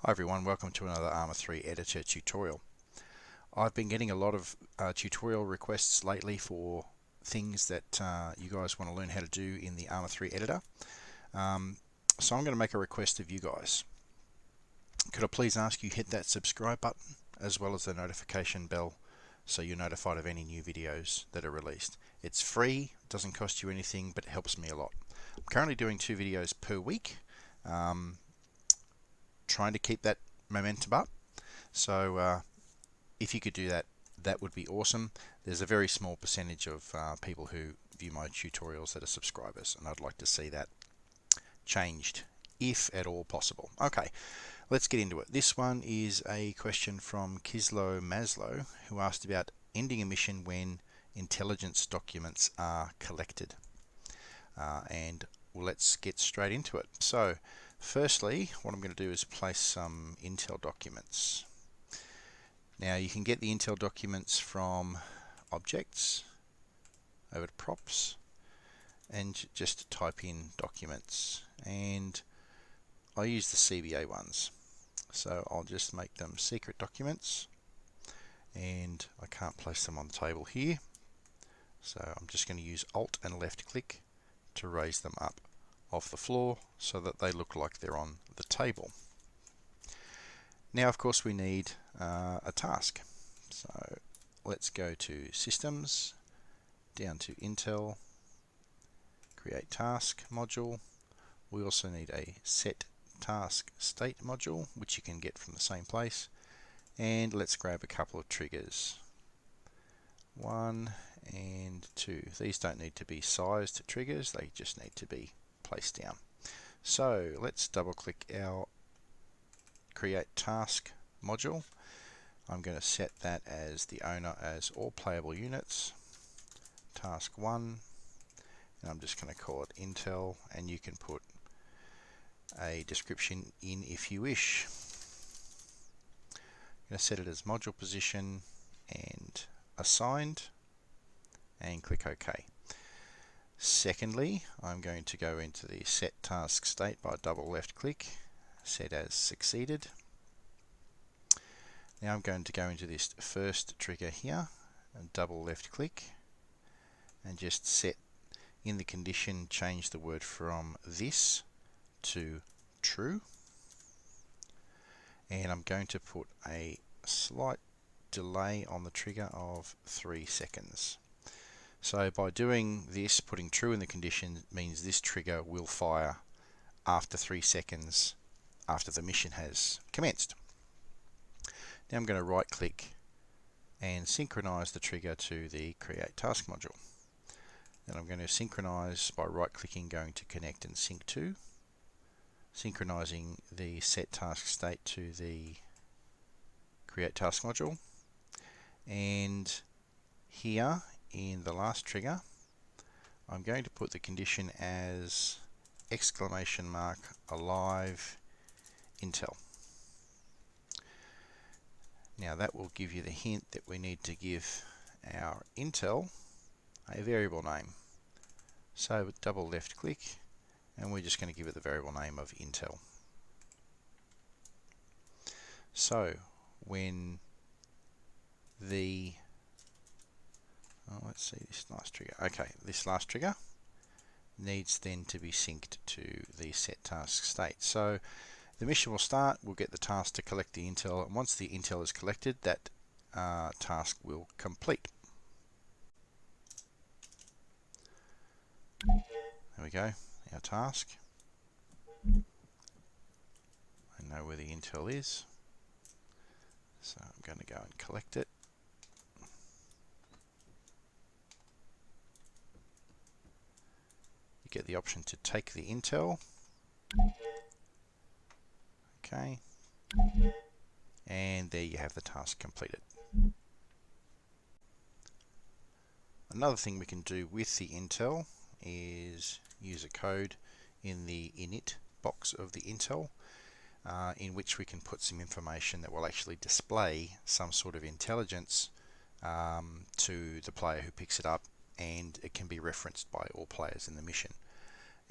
Hi everyone, welcome to another Arma 3 editor tutorial. I've been getting a lot of tutorial requests lately for things that you guys want to learn how to do in the Arma 3 editor. So I'm going to make a request of you guys. Could I please ask you hit that subscribe button as well as the notification bell so you're notified of any new videos that are released. It's free, it doesn't cost you anything, but it helps me a lot. I'm currently doing 2 videos per week. Trying to keep that momentum up. So if you could do that, that would be awesome. There's a very small percentage of people who view my tutorials that are subscribers, and I'd like to see that changed, if at all possible. Okay, let's get into it. This one is a question from Kislo Maslow, who asked about ending a mission when intelligence documents are collected. And let's get straight into it. So firstly, what I'm going to do is place some Intel documents. Now you can get the Intel documents from objects, over to props, and just type in documents. And I use the CBA ones. So I'll just make them secret documents, and I can't place them on the table here. So I'm just going to use Alt and left click to raise them up off the floor so that they look like they're on the table. Now of course we need a task. So let's go to Systems, down to Intel, Create Task module. We also need a Set Task State module, which you can get from the same place. And let's grab a couple of triggers. 1 and 2. These don't need to be sized triggers, they just need to be placed down. So let's double click our Create Task module. I'm going to set that as the owner as all playable units, task 1, and I'm just going to call it Intel, and you can put a description in if you wish. I'm going to set it as module position and assigned, and click OK. Secondly, I'm going to go into the Set Task State by double left click, set as succeeded. Now I'm going to go into this first trigger here and double left click and just set in the condition, change the word from this to true. And I'm going to put a slight delay on the trigger of 3 seconds. So by doing this, putting true in the condition means this trigger will fire after 3 seconds after the mission has commenced. Now I'm going to right click and synchronize the trigger to the Create Task module. Then I'm going to synchronize by right clicking, going to Connect and Sync to, synchronizing the Set Task State to the Create Task module. And here in the last trigger, I'm going to put the condition as !alive Intel. Now that will give you the hint that we need to give our Intel a variable name. So double left click, and we're just going to give it the variable name of Intel. So when the let's see this last trigger. Okay, this last trigger needs then to be synced to the set task state. So the mission will start, we'll get the task to collect the Intel, and once the Intel is collected, that task will complete. There we go, our task. I know where the Intel is, so I'm going to go and collect it. You get the option to take the Intel. Okay, and there you have the task completed. Another thing we can do with the Intel is use a code in the init box of the Intel, in which we can put some information that will actually display some sort of intelligence to the player who picks it up, and it can be referenced by all players in the mission.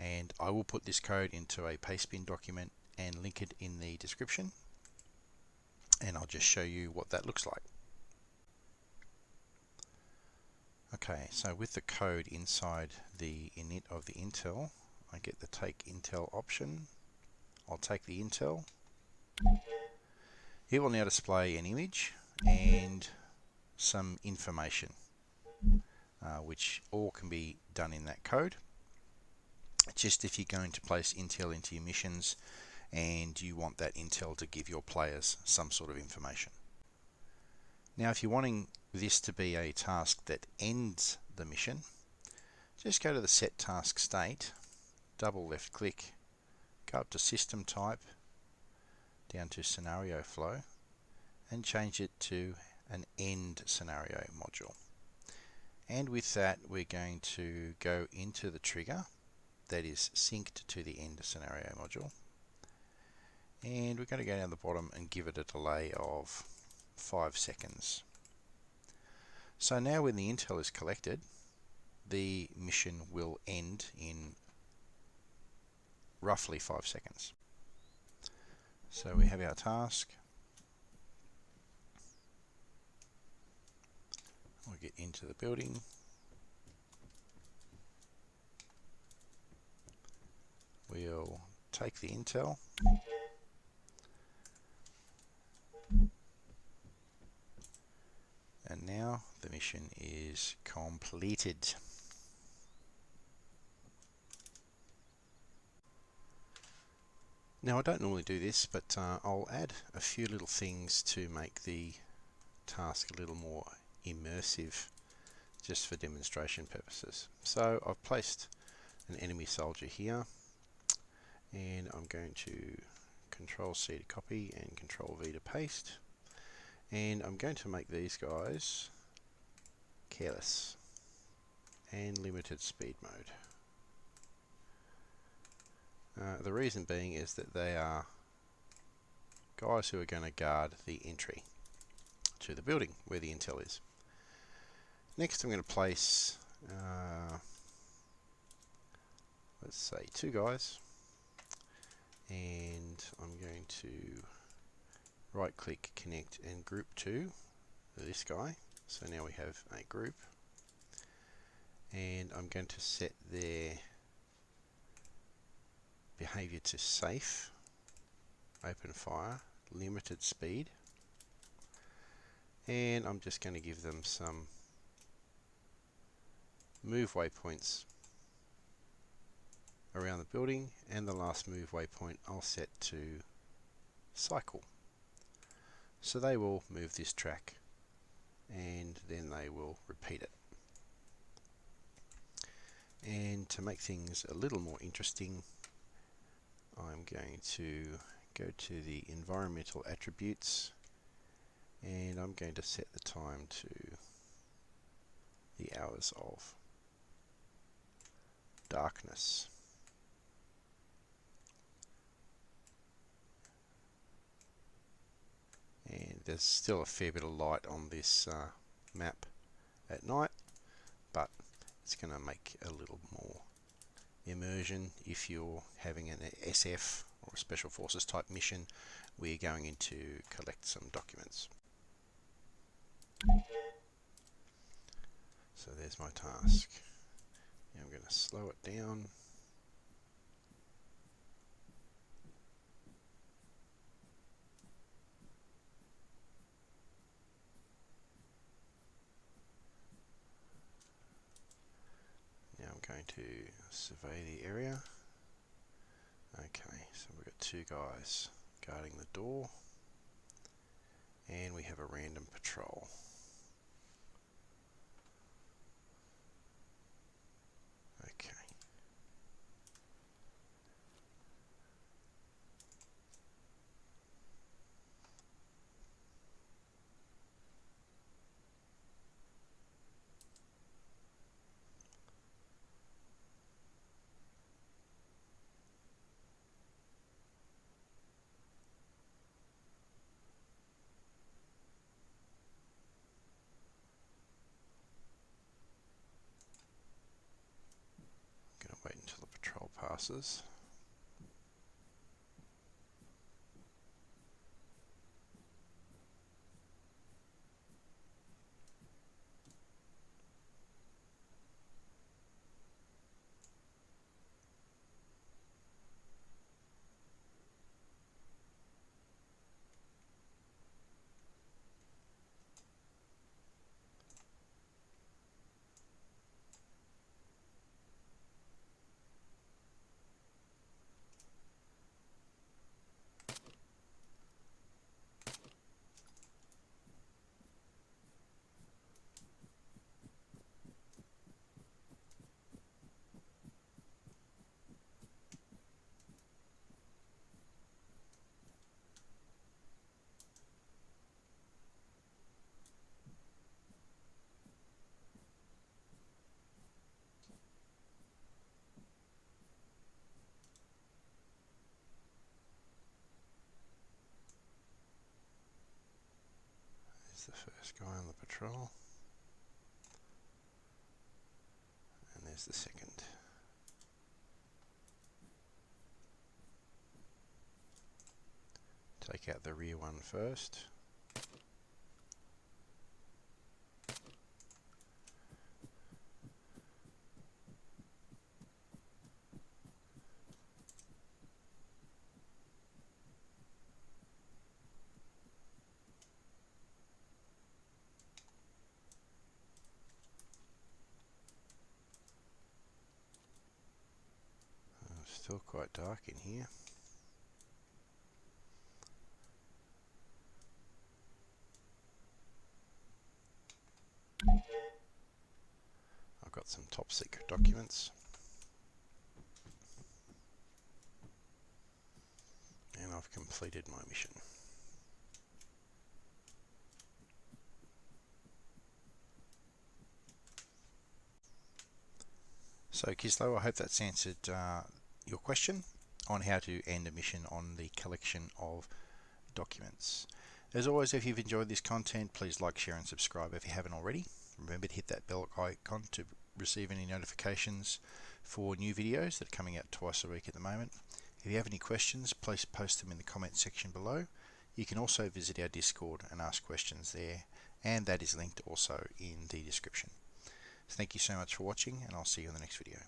And I will put this code into a PasteBin document and link it in the description. and I'll just show you what that looks like. Okay, so with the code inside the init of the Intel, I get the take Intel option. I'll take the Intel. It will now display an image and some information, which all can be done in that code. Just if you're going to place Intel into your missions and you want that Intel to give your players some sort of information. Now, if you're wanting this to be a task that ends the mission, just go to the set task state, double left click, go up to system type, down to scenario flow, and change it to an end scenario module. And with that, we're going to go into the trigger that is synced to the end scenario module, and we're going to go down the bottom and give it a delay of 5 seconds. So now when the Intel is collected, the mission will end in roughly 5 seconds. So we have our task. We'll get into the building. We'll take the Intel. And now the mission is completed. Now I don't normally do this, but I'll add a few little things to make the task a little more immersive, just for demonstration purposes. So I've placed an enemy soldier here, and I'm going to Control C to copy and Control V to paste, and I'm going to make these guys careless and limited speed mode. The reason being is that they are guys who are going to guard the entry to the building where the Intel is. Next I'm going to place, let's say 2 guys, and I'm going to right click, connect and group to this guy. So now we have a group, and I'm going to set their behavior to safe, open fire, limited speed, and I'm just going to give them some move waypoints around the building, and the last move waypoint I'll set to cycle. So they will move this track and then they will repeat it. And to make things a little more interesting, I'm going to go to the environmental attributes, and I'm going to set the time to the hours of darkness. And there's still a fair bit of light on this map at night, but it's going to make a little more immersion if you're having an SF or a Special Forces type mission where you're going in to collect some documents. So there's my task. Now I'm going to slow it down. Now I'm going to survey the area. Okay, so we've got 2 guys guarding the door, and we have a random patrol. Okay. Going to wait until the patrol passes. There's the first guy on the patrol. And there's the second. Take out the rear one first. Still quite dark in here. I've got some top secret documents. And I've completed my mission. So Kislo, I hope that's answered your question on how to end a mission on the collection of documents. As always, if you've enjoyed this content, please like, share and subscribe if you haven't already. Remember to hit that bell icon to receive any notifications for new videos that are coming out twice a week at the moment. If you have any questions, please post them in the comment section below. You can also visit our Discord and ask questions there, and that is linked also in the description. So thank you so much for watching, and I'll see you in the next video.